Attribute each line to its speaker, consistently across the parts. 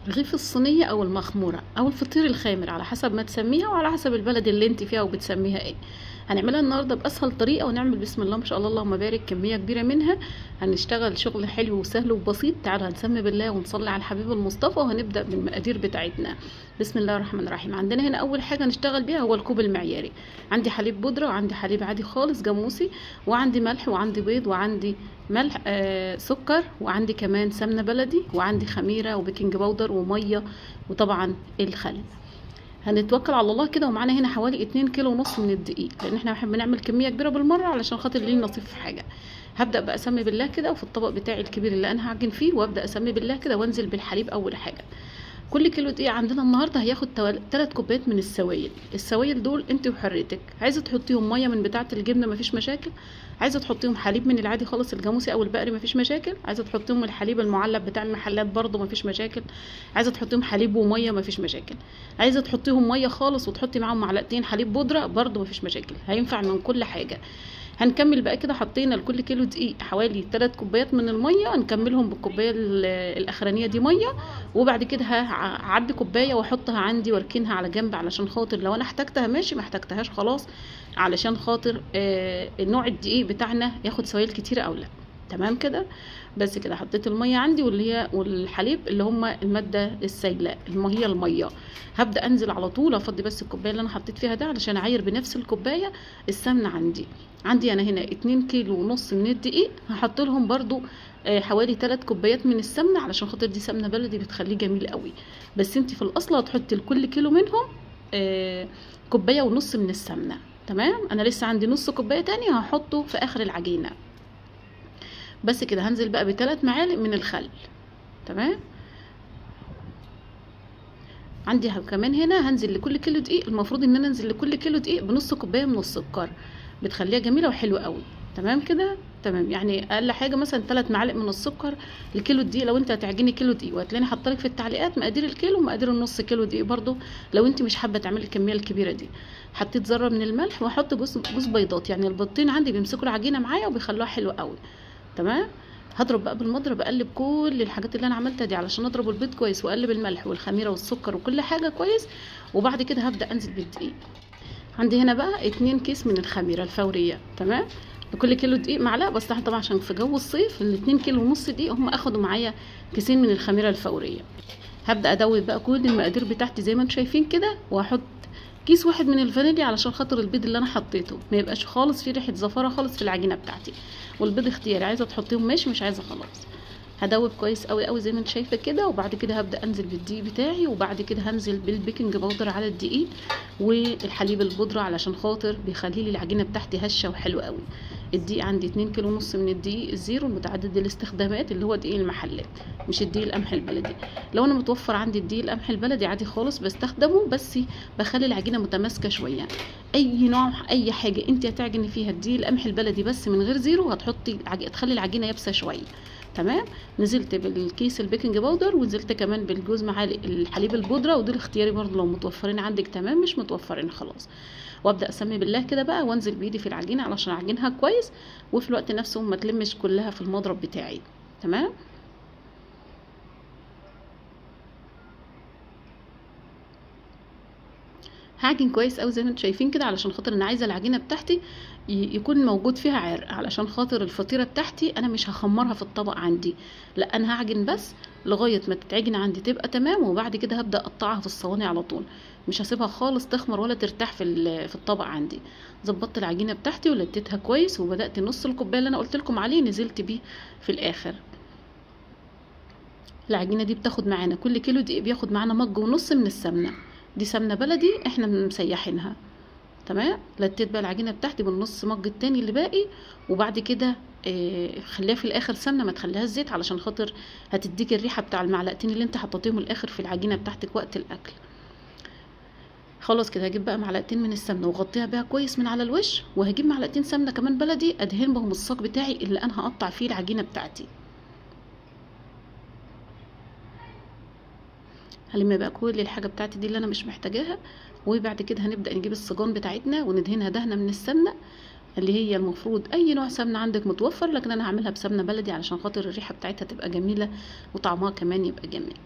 Speaker 1: رغيف الصينية او المخمورة او الفطير الخامر على حسب ما تسميها وعلى حسب البلد اللي انت فيها وبتسميها ايه. هنعملها النهارده باسهل طريقه ونعمل بسم الله ما شاء الله اللهم بارك كميه كبيره منها. هنشتغل شغل حلو وسهل وبسيط. تعالوا هنسمي بالله ونصلي على الحبيب المصطفى وهنبدا بالمقادير بتاعتنا. بسم الله الرحمن الرحيم. عندنا هنا اول حاجه نشتغل بيها هو الكوب المعياري. عندي حليب بودره وعندي حليب عادي خالص جاموسي وعندي ملح وعندي بيض وعندي ملح سكر وعندي كمان سمنه بلدي وعندي خميره وبيكنج باودر وميه وطبعا الخل. هنتوكل على الله كده. ومعانا هنا حوالي 2 كيلو ونص من الدقيق لان احنا بنحب نعمل كميه كبيره بالمره علشان خاطر ليه نصيب في حاجه. هبدا بقى اسمي بالله كده وفي الطبق بتاعي الكبير اللي انا هعجن فيه وابدا اسمي بالله كده وانزل بالحليب اول حاجه. كل كيلو دقيق عندنا النهارده هياخد 3 كوبايات من السوائل. السوائل دول انت وحريتك، عايزه تحطيهم ميه من بتاعه الجبنه مفيش مشاكل، عايزه تحطيهم حليب من العادي خالص الجاموسي او البقري مفيش مشاكل، عايزه تحطيهم الحليب المعلب بتاع المحلات برضو مفيش مشاكل، عايزه تحطيهم حليب وميه مفيش مشاكل، عايزه تحطيهم ميه خالص وتحطي معاهم معلقتين حليب بودره برضو مفيش مشاكل، هينفع من كل حاجه. هنكمل بقى كده. حطينا لكل كيلو دقيق حوالي 3 كوبايات من الميه، هنكملهم بالكوبايه الاخرانيه دي ميه، وبعد كده هعبي كوبايه واحطها عندي واركنها على جنب علشان خاطر لو انا احتجتها ماشي، ما احتجتهاش خلاص، علشان خاطر النوع الدقيق بتاعنا ياخد سوائل كتيره او لا. تمام كده. بس كده حطيت الميه عندي والحليب اللي هما الماده السائله هي الميه. هبدا انزل على طول افضي بس الكوبايه اللي انا حطيت فيها ده علشان اعاير بنفس الكوبايه السمنه عندي انا هنا 2 كيلو ونص من الدقيق. هحط لهم برضو حوالي 3 كوبايات من السمنه علشان خاطر دي سمنه بلدي بتخليه جميل قوي. بس انت في الاصل هتحطي لكل كيلو منهم كوبايه ونص من السمنه. تمام. انا لسه عندي نص كوبايه تانية هحطه في اخر العجينه. بس كده. هنزل بقى ب3 معالق من الخل. تمام. عندي كمان هنا هنزل لكل كيلو دقيق، المفروض ان انا انزل لكل كيلو دقيق بنص كوبايه من السكر، بتخليها جميله وحلوه قوي. تمام كده. تمام. يعني اقل حاجه مثلا 3 معالق من السكر لكيلو دقيق. لو انت هتعجني كيلو دقيق وهتلاقيني حاطه لك في التعليقات مقادير الكيلو ومقادير النص كيلو دقيق برضو لو انت مش حابه تعملي الكميه الكبيره دي. حطيت ذره من الملح واحط جوز بيضات، يعني البيضتين عندي بيمسكوا العجينه معايا وبيخلوها حلوه قوي. تمام. هضرب بقى بالمضرب، اقلب كل الحاجات اللي انا عملتها دي علشان اضرب البيض كويس واقلب الملح والخميره والسكر وكل حاجه كويس. وبعد كده هبدا انزل بالدقيق. عندي هنا بقى 2 كيس من الخميره الفوريه. تمام. لكل كيلو دقيق معلقه، بس احنا طبعا عشان في جو الصيف ال2 كيلو ونص دقيق هم اخدوا معايا كيسين من الخميره الفوريه. هبدا ادوب بقى كل المقادير بتاعتي زي ما انتم شايفين كده، واحط كيس واحد من الفانيليا علشان خاطر البيض اللي انا حطيته ما يبقاش خالص فيه ريحه زفاره خالص في العجينه بتاعتي. والبيض اختياري، عايزه تحطيهم ماشي، مش عايزه خلاص. هدوب كويس قوي قوي زي ما انت شايفه كده. وبعد كده هبدا انزل بالدقيق بتاعي، وبعد كده هنزل بالبيكنج باودر على الدقيق والحليب البودره علشان خاطر بيخلي لي العجينه بتاعتي هشه وحلوه قوي. الدقيق عندي 2 كيلو ونص من الدقيق الزيرو متعدد الاستخدامات اللي هو دقيق المحلات، مش الدقيق القمح البلدي. لو انا متوفر عندي الدقيق القمح البلدي عادي خالص بستخدمه، بس بخلي العجينه متماسكه شويه. اي نوع اي حاجه انت هتعجني فيها الدقيق القمح البلدي بس من غير زيرو تخلي العجينه يابسه شويه. تمام. نزلت بالكيس البيكنج باودر ونزلت كمان بالجوز معالق الحليب البودره، ودول اختياري برضو لو متوفرين عندك تمام، مش متوفرين خلاص. وابدا اسمي بالله كده بقى وانزل بايدي في العجينه علشان اعجنها كويس، وفي الوقت نفسه ما تلمش كلها في المضرب بتاعي. تمام. هعجن كويس قوي زي ما انتم شايفين كده علشان خاطر انا عايزه العجينه بتاعتي يكون موجود فيها عرق، علشان خاطر الفطيره بتاعتي انا مش هخمرها في الطبق عندي، لا انا هعجن بس لغايه ما تتعجن عندي تبقى تمام، وبعد كده هبدا اقطعها في الصواني على طول، مش هسيبها خالص تخمر ولا ترتاح في الطبق عندي. ظبطت العجينه بتاعتي ولتيتها كويس، وبدات نص الكوبايه اللي انا قلت لكم عليه نزلت بيه في الاخر. العجينه دي بتاخد معانا كل كيلو دقيق بياخد معانا مج ونص من السمنه، دي سمنه بلدي احنا مسيحينها. تمام. لتيت بقى العجينه بتاعتي بالنص مج التاني اللي باقي، وبعد كده خليها في الاخر سمنه ما تخليهاش زيت علشان خاطر هتديك الريحه بتاع المعلقتين اللي انت حطيتيهم الاخر في العجينه بتاعتك وقت الاكل. خلاص كده. هجيب بقى معلقتين من السمنه وغطيها بيها كويس من على الوش، وهجيب معلقتين سمنه كمان بلدي ادهن بهم الصاج بتاعي اللي انا هقطع فيه العجينه بتاعتي. هلم بقى كل الحاجه بتاعتي دي اللي انا مش محتاجاها، وبعد كده هنبدا نجيب الصاجون بتاعتنا وندهنها دهنه من السمنه اللي هي المفروض اي نوع سمنه عندك متوفر، لكن انا هعملها بسمنه بلدي علشان خاطر الريحه بتاعتها تبقى جميله وطعمها كمان يبقى جميل.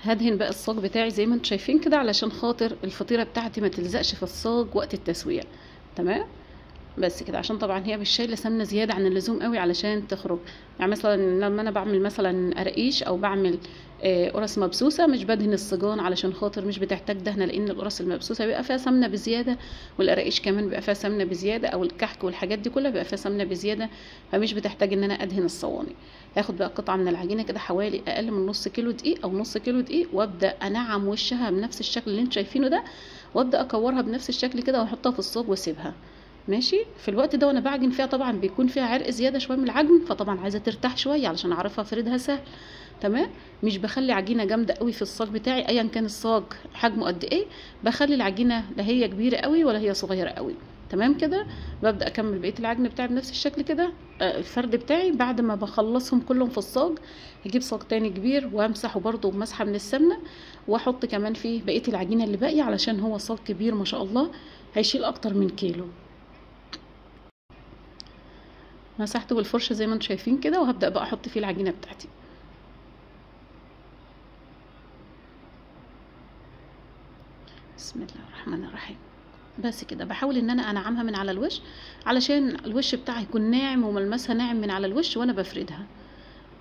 Speaker 1: هدهن بقى الصاج بتاعي زي ما انتم شايفين كده علشان خاطر الفطيره بتاعتي ما تلزقش في الصاج وقت التسويه. تمام. بس كده عشان طبعا هي مش شايله سمنه زياده عن اللزوم قوي علشان تخرج. يعني مثلا لما انا بعمل مثلا قراقيش او بعمل قرص مبسوسه مش بدهن الصيجان علشان خاطر مش بتحتاج دهنه، لان القرص المبسوسه بيبقى فيها سمنه بزياده، والقراقيش كمان بيبقى فيها سمنه بزياده، او الكحك والحاجات دي كلها بيبقى فيها سمنه بزياده، فمش بتحتاج ان انا ادهن الصواني. هاخد بقى قطعه من العجينه كده حوالي اقل من نص كيلو دقيق او نص كيلو دقيق، وابدا انعم وشها بنفس الشكل اللي انتوا شايفينه ده، وابدا اكورها بنفس الشكل كده واحطها في الصاج واسيبها. ماشي. في الوقت ده وانا بعجن فيها طبعا بيكون فيها عرق زياده شويه من العجن، فطبعا عايزه ترتاح شويه علشان اعرفها افردها سهل. تمام. مش بخلي عجينه جامده قوي في الصاج بتاعي ايا كان الصاج حجمه قد ايه، بخلي العجينه لا هي كبيره قوي ولا هي صغيره قوي. تمام كده. ببدا اكمل بقيه العجن بتاعي بنفس الشكل كده. الفرد بتاعي بعد ما بخلصهم كلهم في الصاج هجيب صاج تاني كبير وامسحه برده بمسحه من السمنه، واحط كمان فيه بقيه العجينه اللي باقيه علشان هو صاج كبير ما شاء الله هيشيل اكتر من كيلو. مسحته بالفرشه زي ما انتم شايفين كده، وهبدا بقى احط فيه العجينه بتاعتي. بسم الله الرحمن الرحيم. بس كده بحاول ان انا انعمها من على الوش علشان الوش بتاعي يكون ناعم وملمسها ناعم من على الوش وانا بفردها.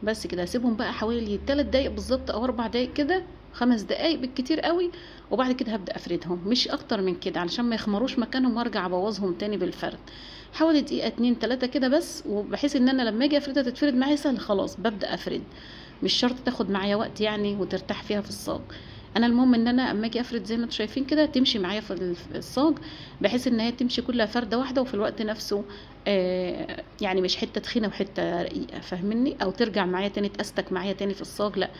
Speaker 1: بس كده هسيبهم بقى حوالي 3 دقايق بالظبط او 4 دقايق كده، 5 دقايق بالكتير قوي، وبعد كده هبدا افردهم مش اكتر من كده علشان ما يخمروش مكانهم وارجع ابوظهم تاني بالفرد. حوالي دقيقه 2 3 كده بس، وبحيث ان انا لما اجي افردها تتفرد معايا سهل، خلاص ببدا افرد. مش شرط تاخد معايا وقت يعني وترتاح فيها في الصاج. انا المهم ان انا اما اجي افرد زي ما انتم شايفين كده تمشي معايا في الصاج، بحيث ان هي تمشي كلها فرده واحده، وفي الوقت نفسه يعني مش حته تخينه وحته رقيقه، فاهمني؟ او ترجع معايا تاني تأستك معايا تاني في الصاج، لا.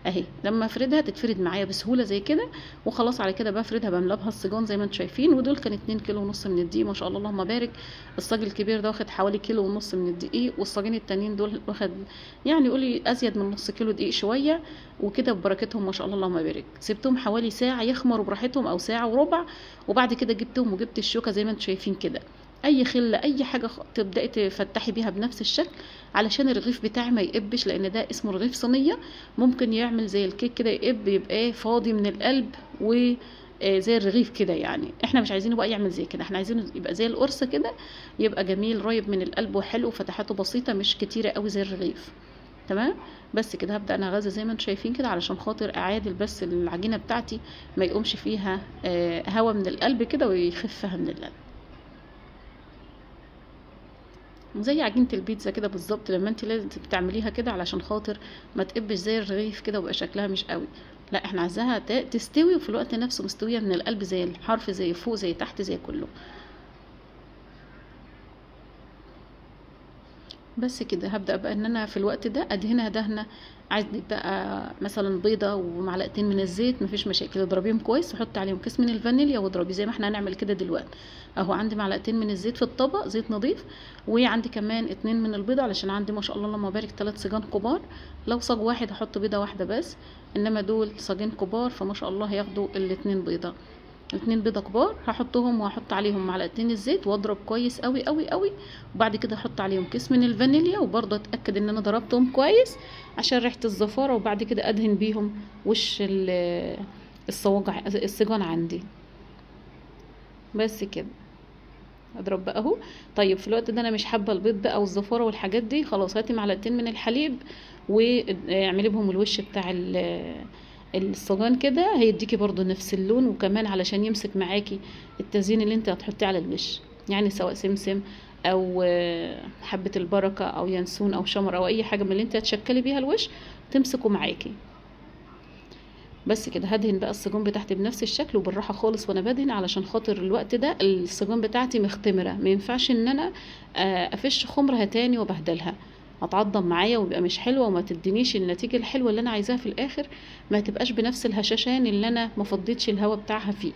Speaker 1: اهي لما افردها تتفرد معايا بسهوله زي كده، وخلاص على كده بفردها بملى بها الصيجان زي ما انتم شايفين. ودول كان 2 كيلو ونص من الدقيق ما شاء الله اللهم بارك. الصاج الكبير ده واخد حوالي كيلو ونص من الدقيق، والصاجين التانيين دول واخد يعني قولي ازيد من نص كيلو دقيق شويه، وكده ببركتهم ما شاء الله اللهم بارك. سبتهم حوالي ساعه يخمروا براحتهم او ساعه وربع، وبعد كده جبتهم وجبت الشوكه زي ما انتم شايفين كده. اي خله اي حاجه تبداي تفتحي بيها بنفس الشكل علشان الرغيف بتاعي ما يقبش، لان ده اسمه رغيف صينيه، ممكن يعمل زي الكيك كده يقب، يبقى فاضي من القلب و زي الرغيف كده. يعني احنا مش عايزينه بقى يعمل زي كده، احنا عايزينه يبقى زي القرصه كده، يبقى جميل رايب من القلب وحلو، فتحاته بسيطه مش كتيره قوي زي الرغيف. تمام. بس كده هبدا انا غازه زي ما انتم شايفين كده علشان خاطر اعادل بس العجينه بتاعتي ما يقومش فيها هوا من القلب كده ويخفها من القلب. زي عجينه البيتزا كده بالظبط، لما انت لازم تعمليها كده علشان خاطر ما تقبش زي الرغيف كده ويبقى شكلها مش قوي، لا احنا عايزاها تستوي وفي الوقت نفسه مستويه من القلب، زي الحرف، زي فوق زي تحت زي كله. بس كده هبدأ بقى ان انا في الوقت ده ادهنها دهنة. عايز بقى مثلا بيضة ومعلقتين من الزيت مفيش مشاكل، اضربيهم كويس وحط عليهم كيس من الفانيليا واضربي زي ما احنا هنعمل كده دلوقتي. اهو عندي معلقتين من الزيت في الطبق، زيت نظيف، وعندي كمان 2 من البيضة علشان عندي ما شاء الله اللهم بارك 3 صاجان كبار. لو صاج واحد هحط بيضة واحدة بس، انما دول صاجين كبار فما شاء الله هياخدوا 2 بيضة. 2 بيضة كبار هحطهم، وهحط عليهم معلقتين الزيت واضرب كويس قوي قوي قوي، وبعد كده احط عليهم كيس من الفانيليا، وبرضه اتاكد ان انا ضربتهم كويس عشان ريحه الزفاره، وبعد كده ادهن بيهم وش الصاجان عندي. بس كده اضرب بقى اهو. طيب في الوقت ده انا مش حابه البيض بقى والزفاره والحاجات دي، خلاص هاتي معلقتين من الحليب واعملي بهم الوش بتاع الصاجان كده، هيديكي برضو نفس اللون، وكمان علشان يمسك معاكي التزيين اللي انت هتحطيه على الوش، يعني سواء سمسم او حبة البركة او ينسون او شمر او اي حاجة من اللي انت هتشكلي بيها الوش تمسكوا معاكي. بس كده هدهن بقى الصاجون بتاعتي بنفس الشكل وبالراحة خالص وانا بدهن، علشان خاطر الوقت ده الصاجون بتاعتي مختمرة، ما ينفعش ان انا افش خمرها تاني وبهدلها، هتعضم معايا ويبقى مش حلوه وما تدينيش النتيجه الحلوه اللي انا عايزاها في الاخر، ما تبقاش بنفس الهشاشان اللي انا ما فضيتش الهواء بتاعها فيه.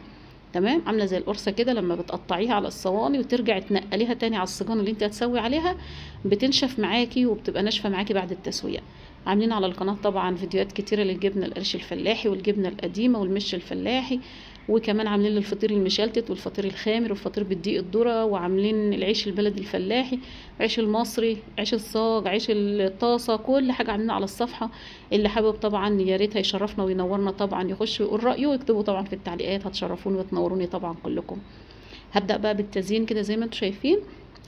Speaker 1: تمام. عامله زي القرصه كده لما بتقطعيها على الصواني وترجعي تنقليها تاني على الصاجون اللي انت هتسوي عليها، بتنشف معاكي وبتبقى ناشفه معاكي بعد التسويه. عاملين على القناه طبعا فيديوهات كتيره للجبنه القرش الفلاحي والجبنه القديمه والمش الفلاحي، وكمان عاملين الفطير المشلتت والفطير الخامر والفطير بالدقيق الذره، وعاملين العيش البلدي الفلاحي، عيش المصري، عيش الصاج، عيش الطاسه، كل حاجه عاملينها على الصفحه. اللي حابب طبعا يا ريت هيشرفنا وينورنا طبعا يخش ويقول رايه ويكتبوا طبعا في التعليقات، هتشرفوني وتنوروني طبعا كلكم. هبدأ بقى بالتزيين كده زي ما انتم شايفين.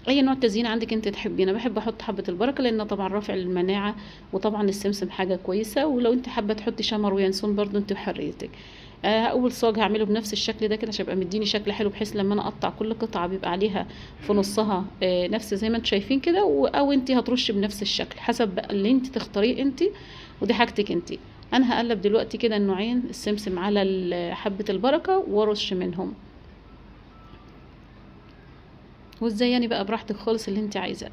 Speaker 1: اي نوع تزيين عندك انت تحبيه، انا بحب احط حبه البركه لانها طبعا رافع للمناعه، وطبعا السمسم حاجه كويسه، ولو انت حابه تحطي شمر وينسون برضو انت وحريتك. اول صاج هعمله بنفس الشكل ده كده عشان يبقى مديني شكل حلو، بحيث لما انا اقطع كل قطعه بيبقى عليها في نصها نفس زي ما انتم شايفين كده، او انت هترشي بنفس الشكل حسب بقى اللي انت تختاريه انت، ودي حاجتك انت. انا هقلب دلوقتي كده النوعين السمسم على حبه البركه وارش منهم، وتزيني بقى براحتك خالص اللي انت عايزاه.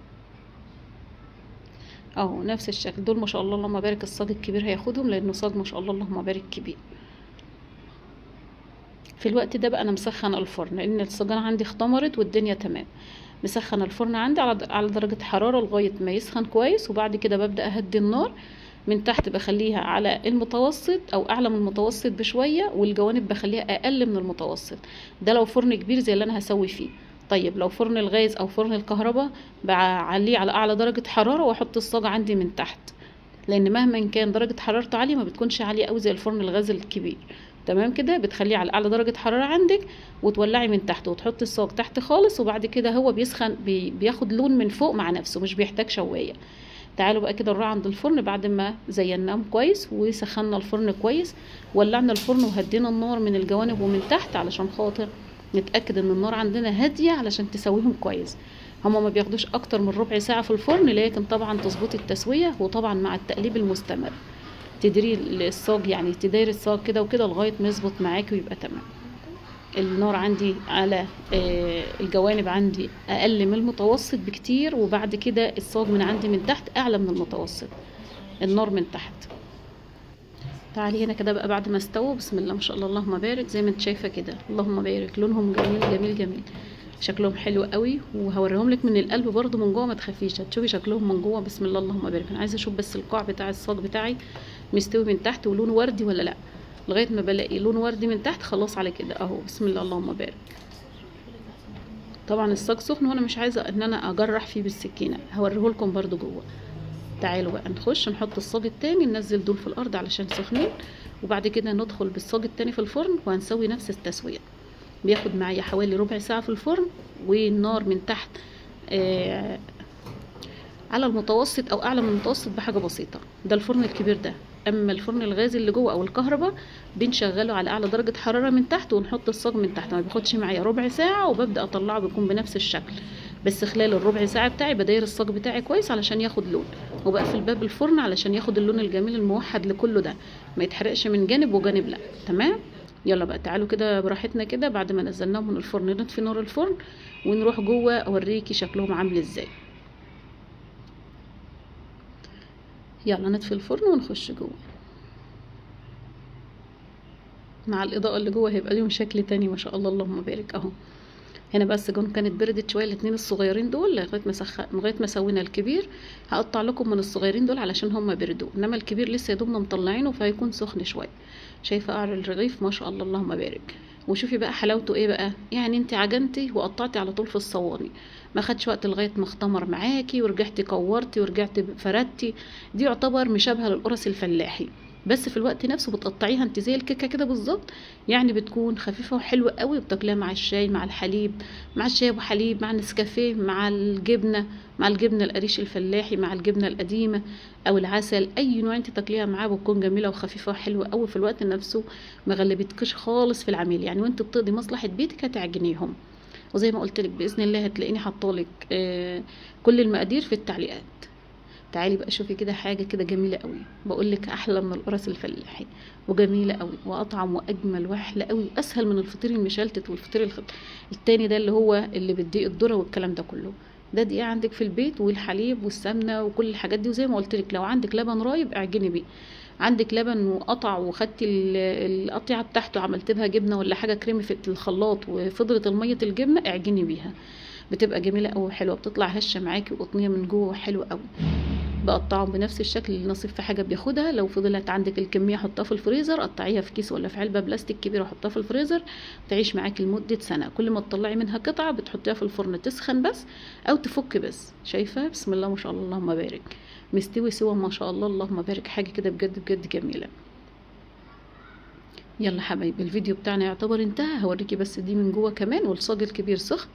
Speaker 1: اهو نفس الشكل دول ما شاء الله اللهم بارك. الصاج الكبير هياخدهم لانه صاج ما شاء الله اللهم بارك كبير. في الوقت ده بقى انا مسخنه الفرن لان الصاجان عندي اختمرت والدنيا تمام. مسخنه الفرن عندي على درجه حراره لغايه ما يسخن كويس، وبعد كده ببدا اهدي النار من تحت، بخليها على المتوسط او اعلى من المتوسط بشويه، والجوانب بخليها اقل من المتوسط. ده لو فرن كبير زي اللي انا هسوي فيه. طيب لو فرن الغاز او فرن الكهرباء بعليه على اعلى درجه حراره واحط الصاج عندي من تحت، لان مهما كان درجه حرارته عاليه ما بتكونش عاليه قوي زي الفرن الغاز الكبير. تمام كده، بتخليه على اعلى درجه حراره عندك وتولعي من تحت وتحطي الصاج تحت خالص، وبعد كده هو بيسخن بياخد لون من فوق مع نفسه، مش بيحتاج شوايه. تعالوا بقى كده نروح عند الفرن بعد ما زيناه كويس وسخنا الفرن كويس. ولعنا الفرن وهدينا النار من الجوانب ومن تحت علشان خاطر نتأكد ان النار عندنا هادية علشان تسويهم كويس. هما ما بياخدوش اكتر من ربع ساعة في الفرن، لكن طبعا تظبطي التسوية، وطبعا مع التقليب المستمر تدري الصاج، يعني تديري الصاج كده وكده لغاية ما يظبط معاكي ويبقى تمام. النار عندي على الجوانب عندي اقل من المتوسط بكتير، وبعد كده الصاج من عندي من تحت اعلى من المتوسط النار من تحت. تعالي هنا كده بقى بعد ما استووا، بسم الله ما شاء الله اللهم بارك، زي ما انت شايفه كده اللهم بارك، لونهم جميل جميل جميل، شكلهم حلو قوي. وهوريهم لك من القلب برضو من جوه، ما تخافيش هتشوفي شكلهم من جوه. بسم الله اللهم بارك. انا عايزه اشوف بس القاع بتاع الصاج بتاعي مستوي من تحت ولونه وردي ولا لا. لغايه ما بلاقي لون وردي من تحت خلاص على كده اهو، بسم الله اللهم بارك. طبعا الصاج سخن وانا مش عايزه ان انا اجرح فيه بالسكينه، هوريه لكم برضو جوه. تعالوا بقى نخش نحط الصاج التاني، ننزل دول في الارض علشان سخنين، وبعد كده ندخل بالصاج التاني في الفرن وهنسوي نفس التسويه. بياخد معايا حوالي ربع ساعه في الفرن، والنار من تحت على المتوسط او اعلى من المتوسط بحاجه بسيطه. ده الفرن الكبير ده. اما الفرن الغاز اللي جوه او الكهرباء بنشغله على اعلى درجه حراره من تحت ونحط الصاج من تحت، ما بياخدش معايا ربع ساعه وببدا اطلعه بيكون بنفس الشكل. بس خلال الربع ساعه بتاعي بداير الصاج بتاعي كويس علشان ياخد لون، وبقفل باب الفرن علشان ياخد اللون الجميل الموحد لكله ده، ما يتحرقش من جانب وجانب لا. تمام، يلا بقى تعالوا كده براحتنا كده بعد ما نزلناهم من الفرن نطفي نار الفرن ونروح جوه اوريكي شكلهم عامل ازاي. يلا نطفي الفرن ونخش جوه. مع الاضاءه اللي جوه هيبقى ليهم شكل تاني ما شاء الله اللهم بارك. اهو هنا بس السجون كانت بردت شويه، الاتنين الصغيرين دول لغايه ما سوينا الكبير. هقطع لكم من الصغيرين دول علشان هم بردوا، انما الكبير لسه يا دوبنا مطلعينه فهيكون سخن شويه. شايفه قعر الرغيف ما شاء الله اللهم بارك. وشوفي بقى حلاوته ايه بقى، يعني انت عجنتي وقطعتي على طول في الصواني، ما خدش وقت لغايه ما اختمر معاكي ورجعتي كورتي ورجعتي فردتي. دي يعتبر مشابهه للقرص الفلاحي، بس في الوقت نفسه بتقطعيها انت زي الكيكه كده بالظبط، يعني بتكون خفيفه وحلوه قوي، وبتاكليها مع الشاي مع الحليب، مع الشاي ابو حليب، مع النسكافيه، مع الجبنه، مع الجبنه القريش الفلاحي، مع الجبنه القديمه او العسل، اي نوع انت تاكليها معاه بتكون جميله وخفيفه وحلوه قوي في الوقت نفسه، ما غلبتكش خالص في العميل. يعني وانت بتقضي مصلحه بيتك هتعجنيهم. وزي ما قلت لك باذن الله هتلاقيني حاطالك كل المقادير في التعليقات. تعالي بقى شوفي كده حاجه كده جميله قوي، بقول لك احلى من القرص الفلاحي وجميله قوي واطعم واجمل واحلى قوي، واسهل من الفطير المشلتت والفطير التاني ده اللي هو اللي بالدقيق الذره والكلام ده كله. ده دقيق عندك في البيت والحليب والسمنه وكل الحاجات دي. وزي ما قلت لك لو عندك لبن رايب اعجني بيه، عندك لبن وقطع وخدتي القطيعه بتاعته عملت بها جبنه ولا حاجه كريمي في الخلاط وفضلت الميه الجبنه اعجني بيها، بتبقى جميله قوي وحلوه، بتطلع هشه معاكي وقطنيه من جوه حلوه قوي. بقطعهم بنفس الشكل اللي نصيب في حاجه بياخدها. لو فضلت عندك الكميه حطها في الفريزر، قطعيها في كيس ولا في علبه بلاستيك كبيره وحطها في الفريزر، تعيش معاكي لمده سنه. كل ما تطلعي منها قطعه بتحطيها في الفرن تسخن بس او تفك بس. شايفه بسم الله ما شاء الله اللهم بارك، مستوي سوا ما شاء الله اللهم بارك، حاجه كده بجد بجد جميله. يلا حبايبي الفيديو بتاعنا يعتبر انتهى، هوريكي بس دي من جوه كمان، والصاج الكبير سخن،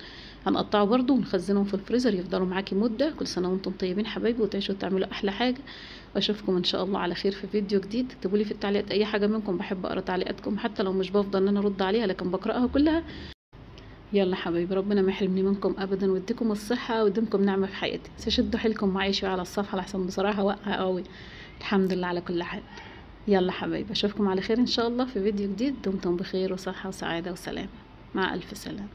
Speaker 1: هنقطعه برضو ونخزنهم في الفريزر يفضلوا معاكي مده. كل سنه وانتم طيبين حبايبي، وتعيشوا وتعملوا احلى حاجه، واشوفكم ان شاء الله على خير في فيديو جديد. اكتبوا لي في التعليقات اي حاجه منكم، بحب اقرا تعليقاتكم حتى لو مش بفضل ان انا ارد عليها لكن بقراها كلها. يلا حبايبي ربنا ما يحرمني منكم ابدا، ويديكم الصحه ويديمكم نعمه في حياتي. شدوا حيلكم معايا شويه على الصفحه لحسن بصراحه واقعه قوي. الحمد لله على كل حال. يلا حبايبي اشوفكم على خير ان شاء الله في فيديو جديد. دمتم بخير وصحه وسعاده وسلامه، مع الف سلامه.